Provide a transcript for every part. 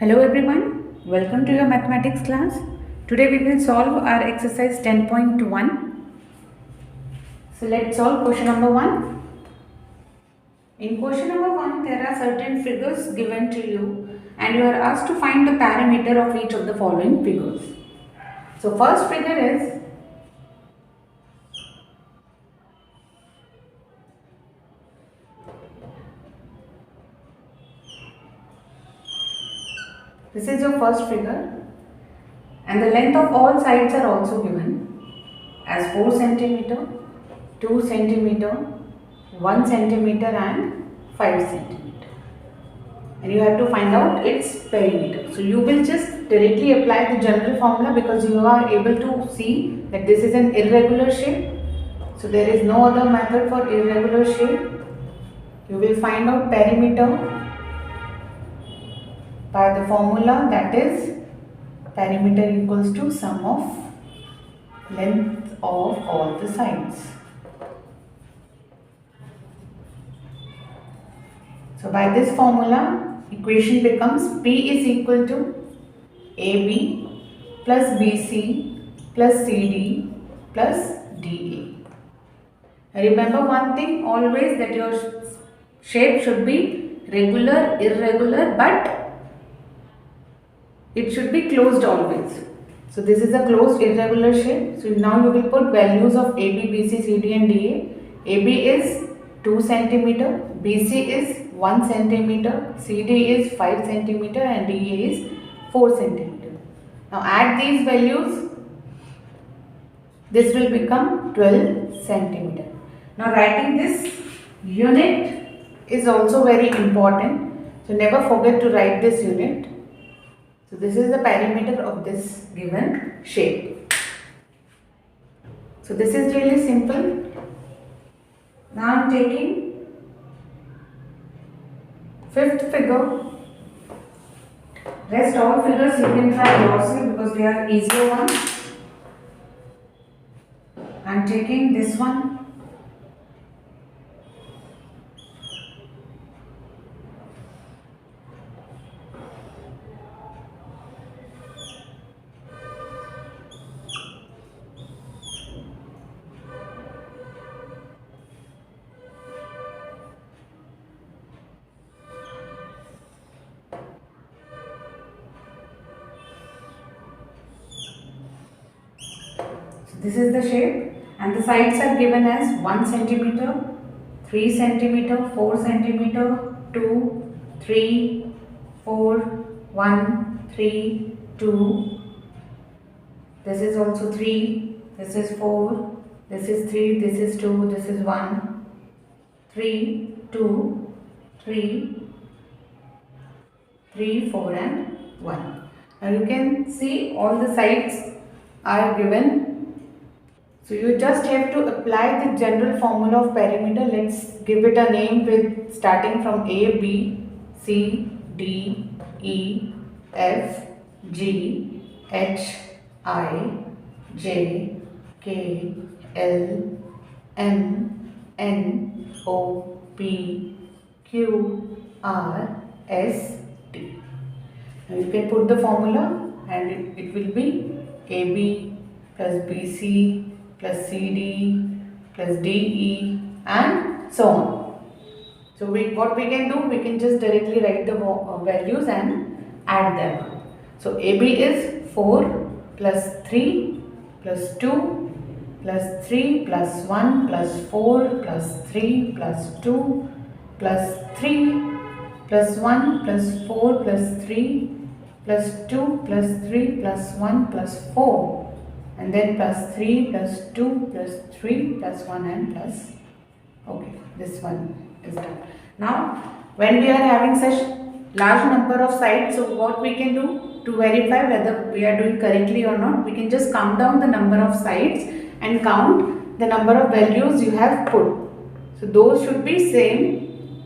Hello everyone, welcome to your mathematics class. Today we will solve our exercise 10.1. So let's solve question number 1. In question number 1, there are certain figures given to you and you are asked to find the parameter of each of the following figures. So first figure is this is your first figure and the length of all sides are also given as 4 centimeter, 2 centimeter, 1 centimeter and 5 centimeter. And you have to find out its perimeter. So you will just directly apply the general formula because you are able to see that this is an irregular shape. So there is no other method for irregular shape. You will find out perimeter by the formula, that is perimeter equals to sum of length of all the sides. So by this formula, equation becomes P is equal to AB plus BC plus CD plus DA. Remember one thing always, that your shape should be regular, irregular, but it should be closed always. So this is a closed irregular shape. So now you will put values of AB, BC, CD and DA. AB is 2 centimeter, BC is 1 centimeter, CD is 5 centimeter and DA is 4 centimeter. Now add these values. This will become 12 centimeter. Now writing this unit is also very important. So never forget to write this unit. So this is the perimeter of this given shape. So this is really simple. Now I am taking fifth figure. Rest all figures you can try yourself because they are easier ones. I am taking this one. This is the shape and the sides are given as 1 centimeter, 3 centimeter, 4 centimeter, 2, 3, 4, 1, 3, 2. This is also 3, this is 4, this is 3, this is 2, this is 1, 3, 2, 3, 3, 4 and 1. Now you can see all the sides are given. So you just have to apply the general formula of perimeter. Let's give it a name with starting from A, B, C, D, E, F, G, H, I, J, K, L, M, N, O, P, Q, R, S, T. Now you can put the formula and it will be AB plus BC plus CD plus DE and so on. So what we can do, we can just directly write the values and add them. So AB is 4 plus 3 plus 2 plus 3 plus 1 plus 4 plus 3 plus 2 plus 3 plus 1 plus 4 plus 3 plus 2 plus 3 plus 1 plus 4. And then plus 3 plus 2 plus 3 plus 1 and plus, okay, this one is done. Now when we are having such large number of sides, so what we can do to verify whether we are doing correctly or not, we can just count down the number of sides and count the number of values you have put. So those should be same,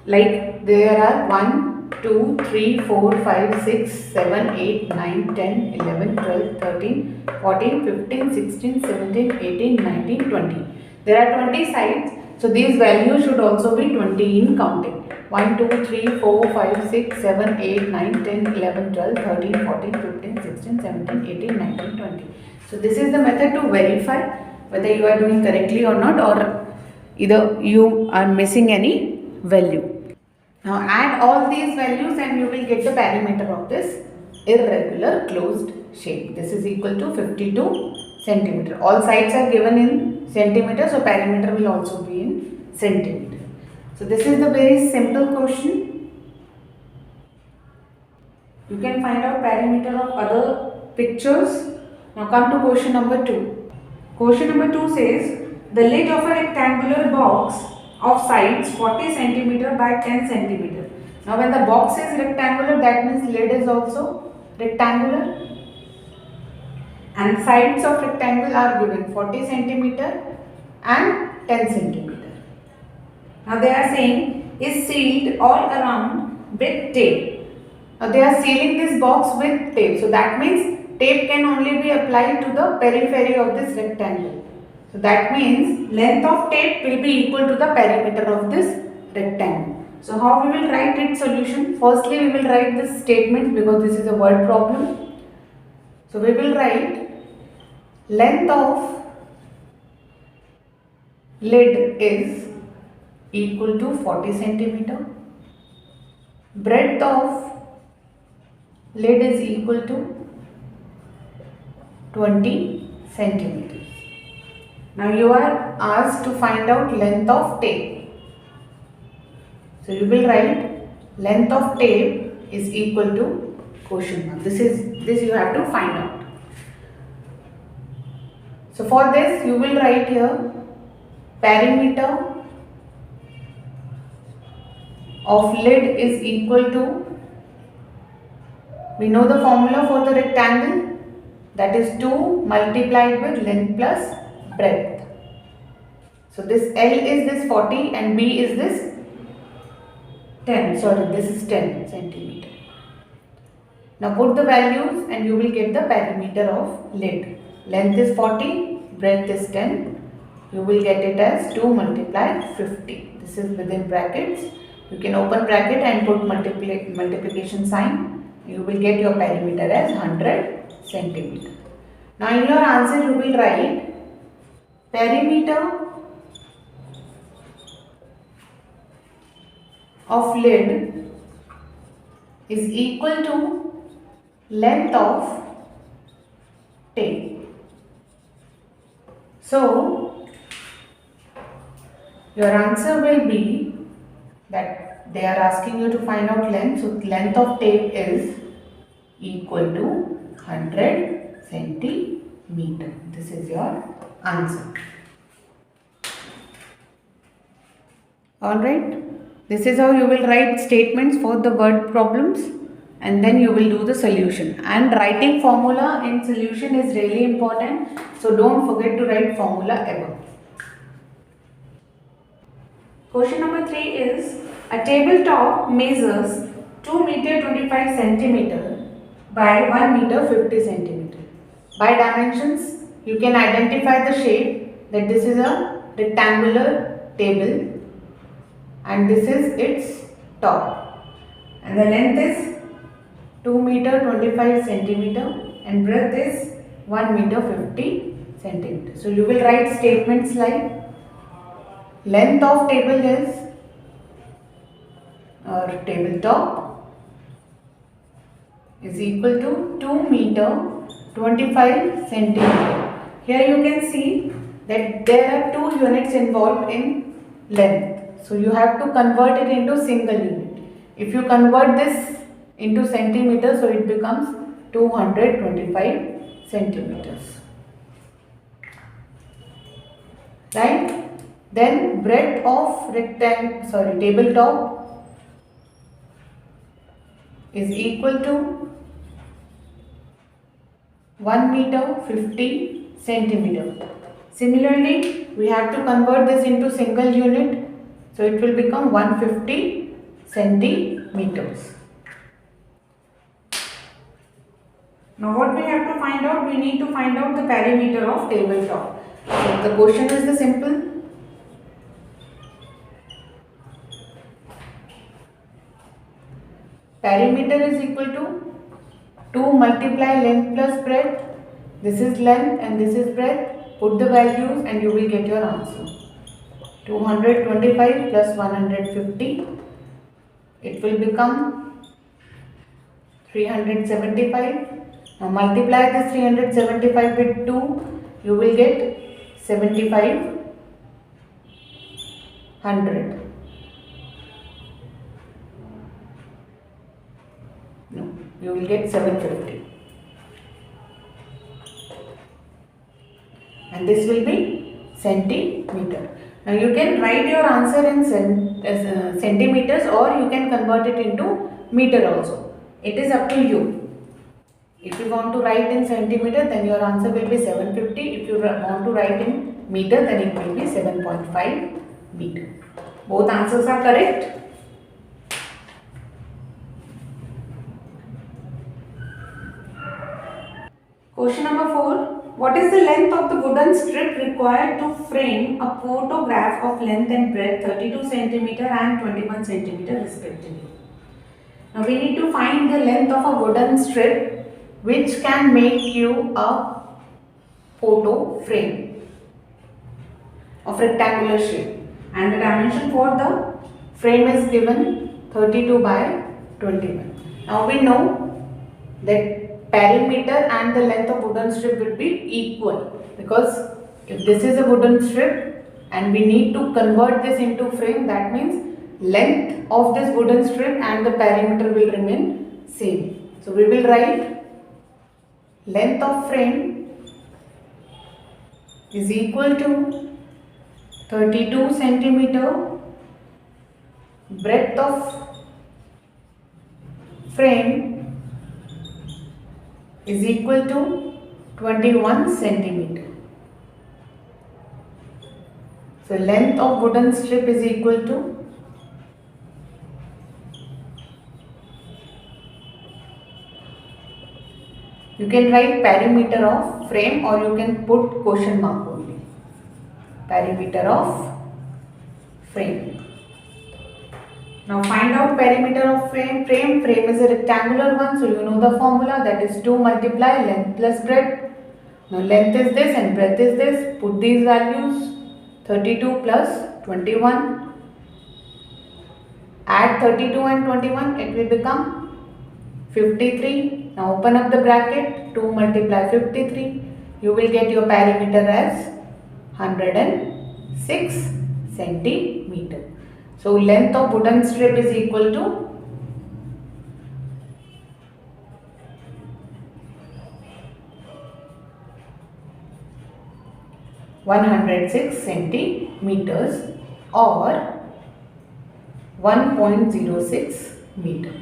like there are 1, 2, 3, 4, 5, 6, 7, 8, 9, 10, 11, 12, 13, 14, 15, 16, 17, 18, 19, 20. There are 20 sides. So these values should also be 20 in counting. 1, 2, 3, 4, 5, 6, 7, 8, 9, 10, 11, 12, 13, 14, 15, 16, 17, 18, 19, 20. So this is the method to verify whether you are doing correctly or not, or either you are missing any value. Now add all these values and you will get the perimeter of this irregular closed shape. This is equal to 52 centimeter. All sides are given in centimeter, so perimeter will also be in centimeter. So this is the very simple question. You can find out perimeter of other pictures. Now come to question number 2. Question number 2 says the lid of a rectangular box of sides 40 centimeter by 10 centimeter. Now when the box is rectangular, that means lid is also rectangular, and sides of rectangle are given 40 centimeter and 10 centimeter. Now they are saying is sealed all around with tape. Now they are sealing this box with tape. So that means tape can only be applied to the periphery of this rectangle. So that means length of tape will be equal to the perimeter of this rectangle. So how we will write its solution? Firstly we will write this statement because this is a word problem. So we will write length of lid is equal to 40 centimeter. Breadth of lid is equal to 20 centimeters. Now you are asked to find out length of tape. So you will write length of tape is equal to question mark. This you have to find out. So for this you will write here perimeter of lid is equal to, we know the formula for the rectangle, that is 2 multiplied with length plus breadth. So this L is this 40 and B is this 10, this is 10 centimeter. Now put the values and you will get the perimeter of lid. Length is 40, breadth is 10. You will get it as 2 multiplied 50. This is within brackets. You can open bracket and put multiplication sign. You will get your perimeter as 100 centimeter. Now in your answer you will write perimeter of lid is equal to length of tape. So your answer will be that they are asking you to find out length. So length of tape is equal to 100 centimeter. This is your answer. Alright. This is how you will write statements for the word problems, and then you will do the solution. And writing formula in solution is really important. So don't forget to write formula ever. Question number 3 is a tabletop measures 2 meter 25 centimeter by 1 meter 50 centimeter. By dimensions, you can identify the shape that this is a rectangular table and this is its top. And the length is 2 meter 25 centimeter and breadth is 1 meter 50 centimeter. So you will write statements like length of table is or tabletop is equal to 2 meter 25 centimeter. Here you can see that there are 2 units involved in length. So you have to convert it into single unit. If you convert this into centimeters, so it becomes 225 centimeters. Right? Then breadth of tabletop is equal to 1 meter 50 centimeter. Similarly, we have to convert this into single unit, so it will become 150 centimeters. Now what we have to find out? We need to find out the perimeter of tabletop. So the question is the simple. Perimeter is equal to 2 multiply length plus breadth. This is length and this is breadth. Put the values and you will get your answer. 225 plus 150. It will become 375. Now multiply this 375 with 2. You will get 7500. No, you will get 750. And this will be centimeter. Now you can write your answer in centimeters, or you can convert it into meter also. It is up to you. If you want to write in centimeter, then your answer will be 750. If you want to write in meter, then it will be 7.5 meter. Both answers are correct. Question number 4. What is the length of the wooden strip required to frame a photograph of length and breadth 32 cm and 21 cm respectively? Now we need to find the length of a wooden strip which can make you a photo frame of rectangular shape, and the dimension for the frame is given 32 by 21. Now we know that perimeter and the length of wooden strip will be equal, because if this is a wooden strip and we need to convert this into frame, that means length of this wooden strip and the perimeter will remain same. So we will write length of frame is equal to 32 centimeter, breadth of frame is equal to 21 centimeter. So length of wooden strip is equal to you can write perimeter of frame, or you can put question mark only. Perimeter of frame. Now find out perimeter of frame. Frame is a rectangular one, so you know the formula, that is 2 multiply length plus breadth. Now length is this and breadth is this. Put these values. 32 plus 21. Add 32 and 21, it will become 53. Now open up the bracket, 2 multiply 53. You will get your perimeter as 106 centimeter. So length of wooden strip is equal to 106 centimeters or 1.06 meter.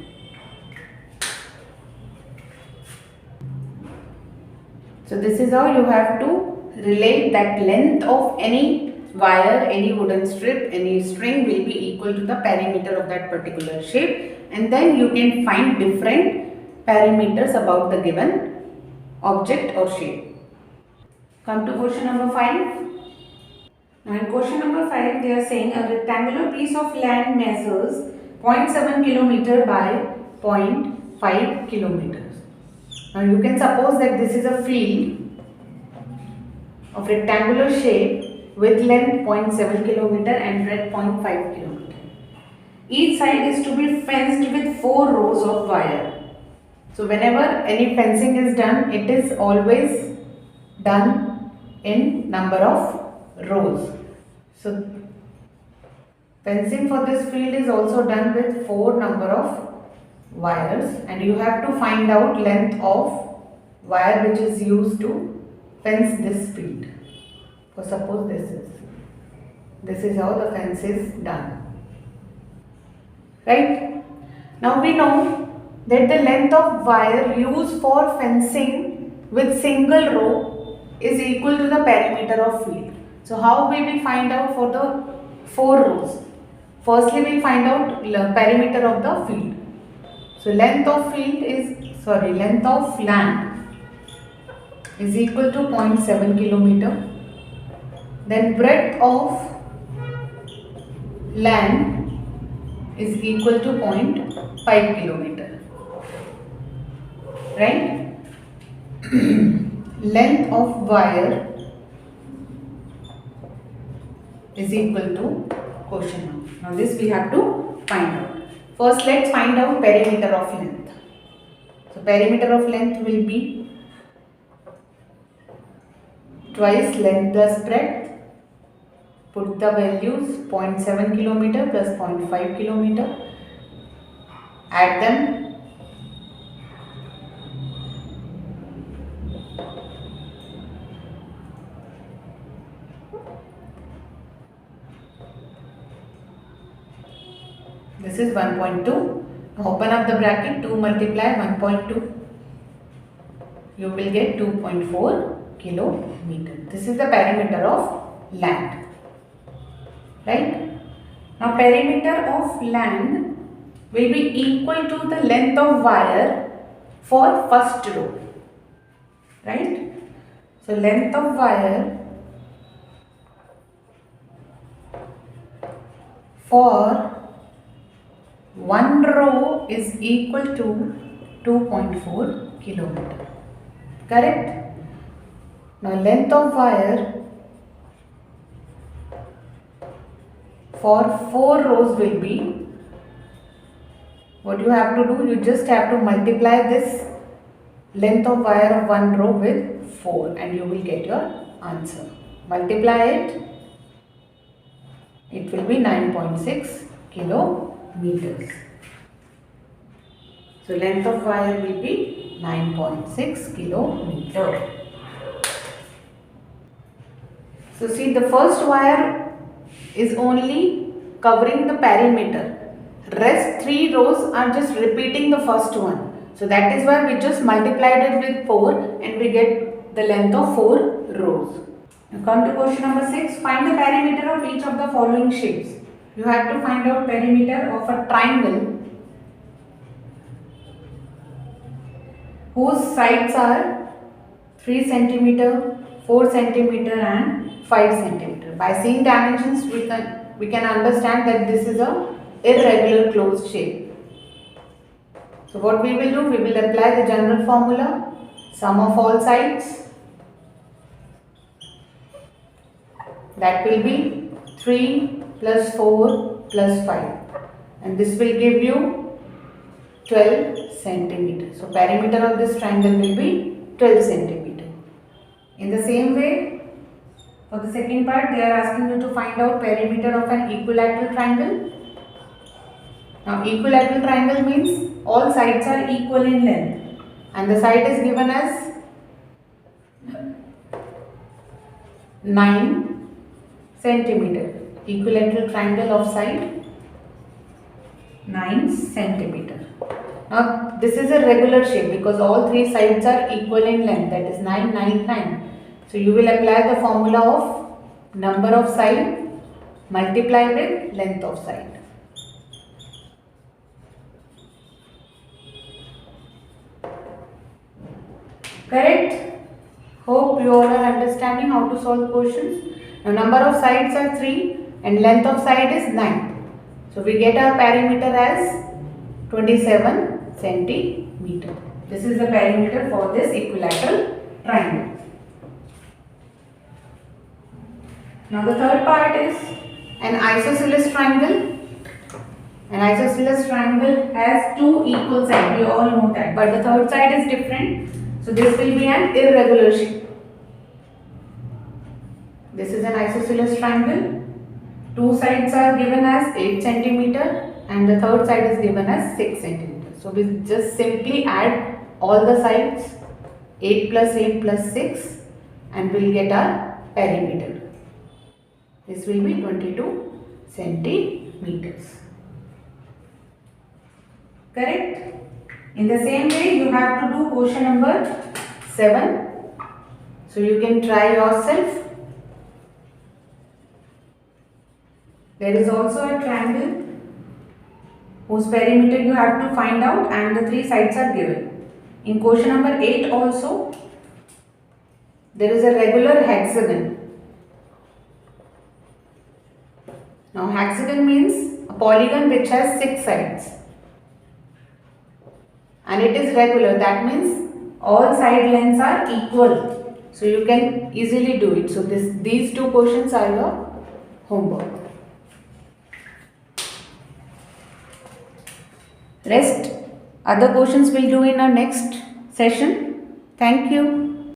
So this is how you have to relate that length of any wire, any wooden strip, any string will be equal to the perimeter of that particular shape, and then you can find different perimeters about the given object or shape. Come to question number 5. Now in question number 5 they are saying a rectangular piece of land measures 0.7 kilometer by 0.5 kilometers. Now you can suppose that this is a field of rectangular shape with length 0.7 kilometer and breadth 0.5 kilometer. Each side is to be fenced with 4 rows of wire. So whenever any fencing is done, it is always done in number of rows. So fencing for this field is also done with 4 number of wires, and you have to find out length of wire which is used to fence this field. For suppose this is how the fence is done, right? Now we know that the length of wire used for fencing with single row is equal to the perimeter of field. So how we will find out for the 4 rows? Firstly we will find out perimeter of the field. So length of land is equal to 0.7 kilometer. Then breadth of land is equal to 0.5 kilometer. right? Length of wire is equal to quotient of. Now this we have to find out. First let's find out perimeter of length. So perimeter of length will be twice length plus breadth. Put the values 0.7 kilometer plus 0.5 kilometer. Add them. This is 1.2. Open up the bracket, 2 multiply 1.2. You will get 2.4 kilometer. This is the perimeter of land. Right? Now perimeter of land will be equal to the length of wire for first row. Right? So length of wire for one row is equal to 2.4 kilometer. Correct? Now length of wire for 4 rows will be, what you have to do, you just have to multiply this length of wire of one row with 4 and you will get your answer. Multiply it, it will be 9.6 kilometers. So length of wire will be 9.6 kilometer. So see, the first wire is only covering the perimeter. Rest 3 rows are just repeating the first one. So that is why we just multiplied it with 4 and we get the length of 4 rows. Now come to question number 6. Find the perimeter of each of the following shapes. You have to find out perimeter of a triangle whose sides are 3 cm, 4 cm and 5 cm. By seeing dimensions we can understand that this is a irregular closed shape. So what we will do, we will apply the general formula, sum of all sides, that will be 3 plus 4 plus 5 and this will give you 12 centimeters. So perimeter of this triangle will be 12 centimeters. In the same way, for the second part, they are asking you to find out perimeter of an equilateral triangle. Now equilateral triangle means all sides are equal in length and the side is given as 9 centimeter. Equilateral triangle of side 9 centimeter. Now this is a regular shape because all 3 sides are equal in length, that is 9, 9, 9. So you will apply the formula of number of side multiply with length of side. Correct? Hope you all are understanding how to solve questions. Now number of sides are 3 and length of side is 9. So we get our perimeter as 27 centimeter. This is the perimeter for this equilateral triangle. Now the third part is an isosceles triangle. An isosceles triangle has 2 equal sides, we all know that, but the third side is different. So this will be an irregular shape. This is an isosceles triangle. 2 sides are given as 8 centimeter and the third side is given as 6 centimeter. So we just simply add all the sides, 8 plus 8 plus 6, and we'll get our perimeter. This will be 22 centimeters. Correct? In the same way, you have to do question number 7. So you can try yourself. There is also a triangle whose perimeter you have to find out and the 3 sides are given. In question number 8 also, there is a regular hexagon. Now hexagon means a polygon which has 6 sides and it is regular. That means all side lengths are equal. So you can easily do it. So these two questions are your homework. Rest other questions we'll do in our next session. Thank you.